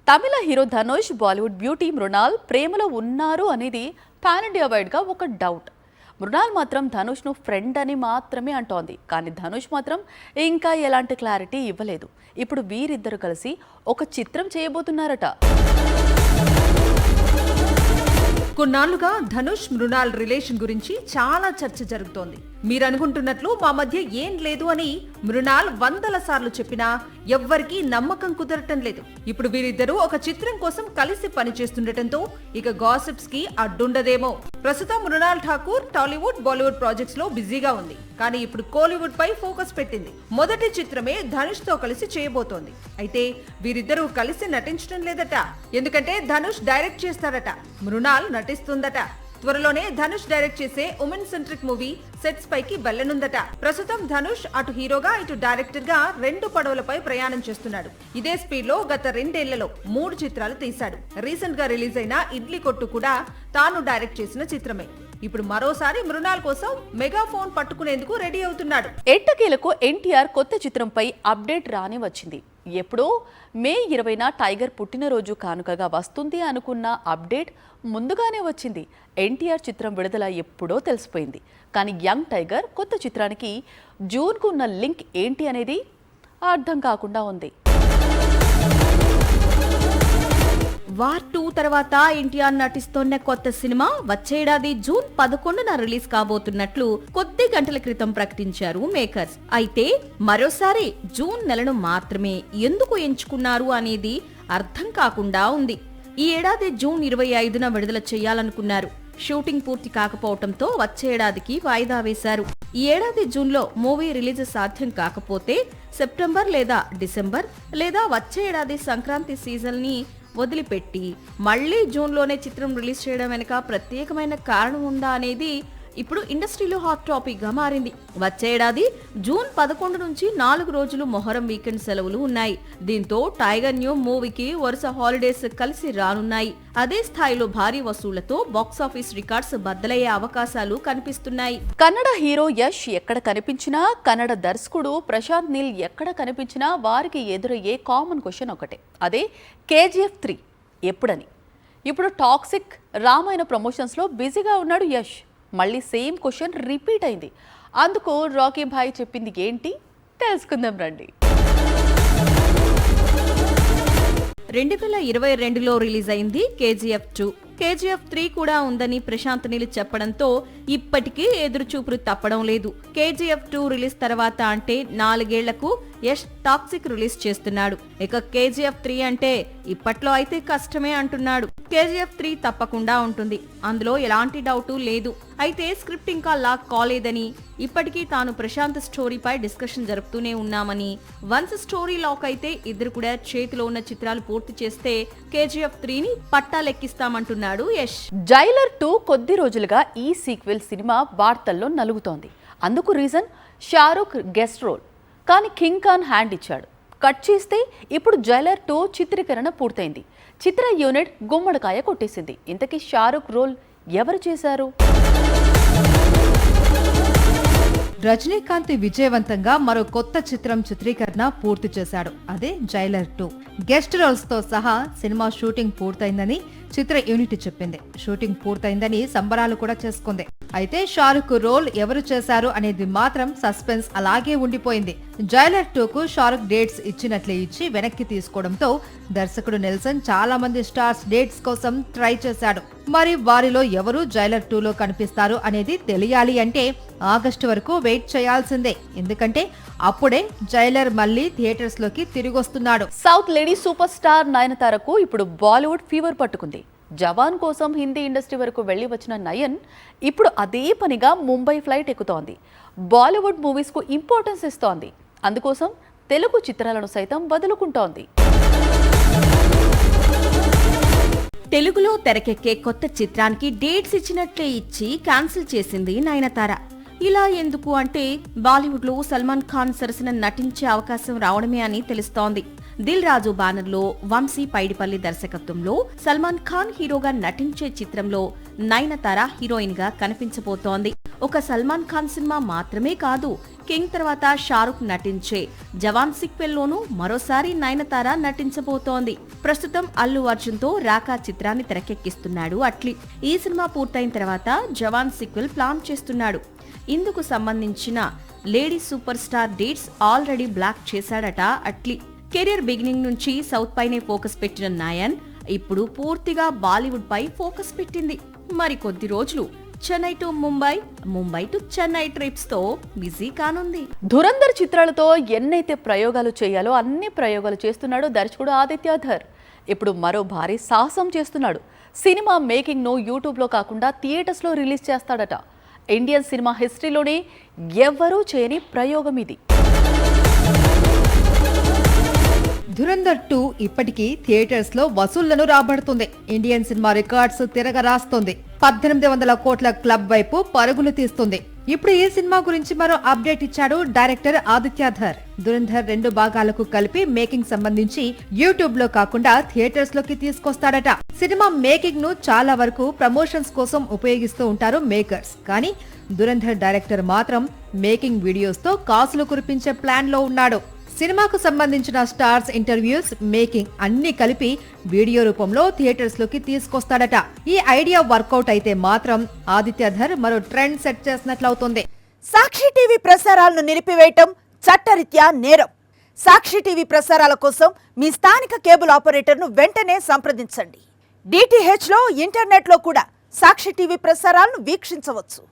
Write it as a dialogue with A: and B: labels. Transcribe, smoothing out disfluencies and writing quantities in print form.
A: తమిళ hero Dhanush, Bollywood beauty Mrunal ప్రేమలో ఉన్నారు అనేది పాన్ ఇండియా వైడ్గా ఒక డౌట్. మృణాల్ మాత్రం ధనుష్ను ఫ్రెండ్ అని మాత్రమే అంటోంది. కానీ ధనుష్ మాత్రం ఇంకా ఎలాంటి క్లారిటీ ఇవ్వలేదు. ఇప్పుడు వీరిద్దరు కలిసి ఒక చిత్రం చేయబోతున్నారట.
B: కొన్నాళ్లుగా ధనుష్ మృణాల్ రిలేషన్ గురించి చాలా చర్చ జరుగుతోంది. మీరు అనుకుంటున్నట్లు మా మధ్య ఏం లేదు అని మృణాల్ వందల సార్లు చెప్పినా ఎవ్వరికీ నమ్మకం కుదరటం లేదు. ఇప్పుడు వీరిద్దరూ ఒక చిత్రం కోసం కలిసి పనిచేస్తుండటంతో ఇక గాసిప్స్ కి అడ్డుండదేమో. ప్రస్తుతం మృణాల్ ఠాకూర్ టాలీవుడ్, బాలీవుడ్ ప్రాజెక్ట్స్ లో బిజీగా ఉంది. కానీ ఇప్పుడు కోలీవుడ్ పై ఫోకస్ పెట్టింది. మొదటి చిత్రమే ధనుష్ తో కలిసి చేయబోతోంది. అయితే వీరిద్దరూ కలిసి నటించడం లేదట. ఎందుకంటే ధనుష్ డైరెక్ట్ చేస్తాడట, మృణాల్ నటిస్తుందట. త్వరలోనే ధనుష్ డైరెక్ట్ చేసే ఉమెన్ సెంట్రిక్ మూవీ సెట్స్ పైకి వెళ్లనుందట. ప్రస్తుతం ధనుష్ అటు హీరోగా ఇటు డైరెక్టర్ గా 2 పడవలపై ప్రయాణం చేస్తున్నాడు. ఇదే స్పీడ్ లో గత 2 ఏళ్లలో 3 చిత్రాలు తీశాడు. రీసెంట్ గా రిలీజ్ అయిన ఇడ్లీ కొట్టు కూడా తాను డైరెక్ట్ చేసిన చిత్రమే. ఇప్పుడు మరోసారి మృణాల్ కోసం మెగాఫోన్ పట్టుకునేందుకు రెడీ అవుతున్నాడు.
A: ఎట్టకేలకు ఎన్టీఆర్ కొత్త చిత్రంపై అప్డేట్ రాని వచ్చింది. ఎప్పుడో మే 20న టైగర్ పుట్టినరోజు కానుకగా వస్తుంది అనుకున్న అప్డేట్ ముందుగానే వచ్చింది. ఎన్టీఆర్ చిత్రం విడుదల ఎప్పుడో తెలిసిపోయింది. కానీ యంగ్ టైగర్ కొత్త చిత్రానికి జూన్కు ఉన్న లింక్ ఏంటి అనేది అర్థం కాకుండా ఉంది.
C: వార్ 2 తర్వాత ఎన్టీఆర్ నటిస్తోన్న కొత్త సినిమా వచ్చే ఏడాది జూన్ 11న రిలీజ్ కాబోతున్నట్లు కొద్ది గంటల క్రితం ప్రకటించారు మేకర్స్. అయితే మరోసారి జూన్ నెలను మాత్రమే ఎందుకు ఎంచుకున్నారు అనేది అర్థం కాకుండా ఉంది. ఈ ఏడాది జూన్ 25న విడుదల చేయాలనుకున్నారు. షూటింగ్ పూర్తి కాకపోవడంతో వచ్చే ఏడాదికి వాయిదా వేశారు. ఈ ఏడాది జూన్లో మూవీ రిలీజ్ సాధ్యం కాకపోతే సెప్టెంబర్ లేదా డిసెంబర్ లేదా వచ్చే ఏడాది సంక్రాంతి సీజన్ ని వదిలిపెట్టి మళ్లీ జూన్లోనే చిత్రం రిలీజ్ చేయడం వెనుక ప్రత్యేకమైన కారణం ఉందా అనేది ఇప్పుడు ఇండస్ట్రీలో హాట్ టాపిక్ గా మారింది. వచ్చే ఏడాది జూన్ 11 నుంచి 4 రోజులు మొహరం వీకెండ్ సెలవులు ఉన్నాయి. దీంతో టైగర్ న్యూ మూవీకి వరుస హాలిడేస్ కలిసి రానున్నాయి. అదే స్థాయిలో భారీ వసూళ్లతో బాక్సాఫీస్ రికార్డ్స్ బద్దలయ్యే అవకాశాలు కనిపిస్తున్నాయి.
A: కన్నడ హీరో యష్ ఎక్కడ కనిపించినా, కన్నడ దర్శకుడు ప్రశాంత్ నీల్ ఎక్కడ కనిపించినా వారికి ఎదురయ్యే కామన్ క్వశ్చన్ ఒకటే, అదే కేజీఎఫ్ 3 ఎప్పుడని. ఇప్పుడు టాక్సిక్ రామాయణ ప్రమోషన్స్లో బిజీగా ఉన్నాడు యష్. మళ్ళీ సేమ్ క్వశ్చన్ రిపీట్ అయింది. అందుకు రాకీ భాయ్ చెప్పింది ఏంటి తెలుసుకుందాం రండి.
C: 2022లో రిలీజ్ అయింది కేజీఎఫ్ 2. కేజీఎఫ్ 3 కూడా ఉందని ప్రశాంత్ నీల్ చెప్పడంతో ఇప్పటికీ ఎదురుచూపులు తప్పడం లేదు. కేజీఎఫ్ 2 రిలీజ్ తర్వాత అంటే 4 ఏళ్లకు యష్ టాక్సిక్ రిలీజ్ చేస్తున్నాడు. ఇక కేజీఎఫ్ 3 అంటే ఇప్పట్లో అయితే కష్టమే అంటున్నాడు. కేజీఎఫ్ 3 తప్పకుండా ఉంటుంది, అందులో ఎలాంటి డౌటు లేదు. అయితే స్క్రిప్ట్ ఇంకా లాక్ కాలేదని, ఇప్పటికీ తాను ప్రశాంత్ స్టోరీపై డిస్కషన్ జరుపుతూనే ఉన్నామని, వన్స్ స్టోరీ లాక్ అయితే ఇద్దరు కూడా చేతిలో ఉన్న చిత్రాలు పూర్తి చేస్తే కేజీఎఫ్ 3ని పట్టాలెక్కిస్తామంటున్నాడు యష్.
A: జైలర్ 2 కొద్ది రోజులుగా ఈ సీక్వెల్ సినిమా వార్తల్లో నలుగుతోంది. అందుకు రీజన్ షారూక్ గెస్ట్ రోల్. కానీ కింగ్ ఖాన్ హ్యాండ్ ఇచ్చాడు. కట్ చేస్తే ఇప్పుడు జైలర్ 2 చిత్రీకరణ పూర్తయింది. చిత్ర యూనిట్ గుమ్మడికాయ కొట్టేసింది. ఇంతకీ షారూక్ రోల్ ఎవరు చేశారు?
B: రజనీకాంత్ విజయవంతంగా మరో కొత్త చిత్రం చిత్రీకరణ పూర్తి చేశాడు. అదే జైలర్ 2. గెస్ట్ రోల్స్ తో సహా సినిమా షూటింగ్ పూర్తయిందని చిత్ర యూనిట్ చెప్పింది. షూటింగ్ పూర్తయిందని సంబరాలు కూడా చేసుకుంది. అయితే షారుఖ్ రోల్ ఎవరు చేశారు అనేది మాత్రం సస్పెన్స్ అలాగే ఉండిపోయింది. జైలర్ 2కు షారుఖ్ డేట్స్ ఇచ్చినట్లే ఇచ్చి వెనక్కి తీసుకోవడంతో దర్శకుడు నెల్సన్ చాలా మంది స్టార్స్ డేట్స్ కోసం ట్రై చేశాడు. మరి వారిలో ఎవరు జైలర్ 2లో కనిపిస్తారు అనేది తెలియాలి అంటే ఆగస్టు వరకు వెయిట్ చేయాల్సిందే. ఎందుకంటే అప్పుడే జైలర్ మళ్ళీ థియేటర్స్ లోకి తిరిగొస్తున్నాడు.
A: సౌత్ లేడీ సూపర్ స్టార్ నయనతారకు ఇప్పుడు బాలీవుడ్ ఫీవర్ పట్టుకుంది. జవాన్ కోసం హిందీ ఇండస్ట్రీ వరకు వెళ్లి వచ్చిన నయన్ ఇప్పుడు అదే పనిగా ముంబై ఫ్లైట్ ఎక్కుతోంది. బాలీవుడ్ మూవీస్ కు ఇంపార్టెన్స్ ఇస్తోంది. అందుకోసం తెలుగు చిత్రాలను సైతం వదులుకుంటోంది.
C: తెలుగులో తెరకెక్కే కొత్త చిత్రానికి డేట్స్ ఇచ్చినట్లే ఇచ్చి క్యాన్సిల్ చేసింది నయనతార. ఇలా ఎందుకు అంటే బాలీవుడ్ లో సల్మాన్ ఖాన్ సరసన నటించే అవకాశం రావడమే అని తెలుస్తోంది. దిల్ రాజు బ్యానర్ లో వంశీ పైడిపల్లి దర్శకత్వంలో సల్మాన్ ఖాన్ హీరోగా నటించే చిత్రంలో నయనతార హీరోయిన్ గా కనిపించబోతోంది. ఒక సల్మాన్ ఖాన్ సినిమా మాత్రమే కాదు, కింగ్ తర్వాత షారుఖ్ నటించే జవాన్ సీక్వెల్లోనూ మరోసారి నయనతార నటించబోతోంది. ప్రస్తుతం అల్లు అర్జున్ తో రాకా చిత్రాన్ని తెరకెక్కిస్తున్నాడు అట్లీ. ఈ సినిమా పూర్తయిన తర్వాత జవాన్ సీక్వెల్ ప్లాన్ చేస్తున్నాడు. ఇందుకు సంబంధించిన lady super star dates already block చేశాడట అట్లీ. కెరీర్ బిగినింగ్ నుంచి సౌత్ పైనే ఫోకస్ పెట్టిన నయన్ ఇప్పుడు పూర్తిగా బాలీవుడ్ పై ఫోకస్ పెట్టింది. మరి కొద్ది రోజులు Chennai to Mumbai, Mumbai to Chennai trips తో బిజీ కానుంది.
A: ధురంధర్ చిత్రాలతో ఎన్నైతే ప్రయోగాలు చేయాలో అన్ని ప్రయోగాలు చేస్తున్నాడు దర్శకుడు ఆదిత్యధర్. ఇప్పుడు మరో భారీ సాహసం చేస్తున్నాడు. సినిమా మేకింగ్ ను యూట్యూబ్ లో కాకుండా థియేటర్స్ లో రిలీజ్ చేస్తాడట. ఇండియన్ సినిమా హిస్టరీలోనే ఎవ్వరూ చేయని ప్రయోగం ఇది.
D: ధురంధర్ 2 ఇప్పటికీ థియేటర్స్ లో వసూళ్లను రాబడుతుంది. ఇండియన్ సినిమా రికార్డ్స్ తిరగరాస్తోంది. 1800 కోట్ల క్లబ్ వైపు పరుగులు తీస్తుంది. ఇప్పుడు ఈ సినిమా గురించి మరో అప్డేట్ ఇచ్చాడు డైరెక్టర్ ఆదిత్యధర్. ధురంధర్ 2 భాగాలకు కలిపి మేకింగ్ సంబంధించి యూట్యూబ్ లో కాకుండా థియేటర్స్ లోకి తీసుకొస్తాడట. సినిమా మేకింగ్ ను చాలా వరకు ప్రమోషన్స్ కోసం ఉపయోగిస్తూ ఉంటారు మేకర్స్. కానీ ధురంధర్ డైరెక్టర్ మాత్రం మేకింగ్ వీడియోస్ తో కాసులు కురిపించే ప్లాన్ లో ఉన్నాడు. సినిమాకు సంబంధించిన స్టార్స్ ఇంటర్వ్యూస్, మేకింగ్ అన్ని కలిపి వీడియో రూపంలో థియేటర్స్ లోకి తీసుకొస్తాడట. ఈ ఐడియా వర్కౌట్ అయితే మాత్రం ఆదిత్యధర్ మరో ట్రెండ్ సెట్ చేసినట్లవుతుంది.
E: సాక్షి టీవీ ప్రసారాలను నిలిపివేయటం చట్టరీత్యా నేరం. సాక్షి టీవీ ప్రసారాల కోసం మీ స్థానిక కేబుల్ ఆపరేటర్ను వెంటనే సంప్రదించండి. DTH లో, ఇంటర్నెట్ లో కూడా సాక్షి టీవీ ప్రసారాలను వీక్షించవచ్చు.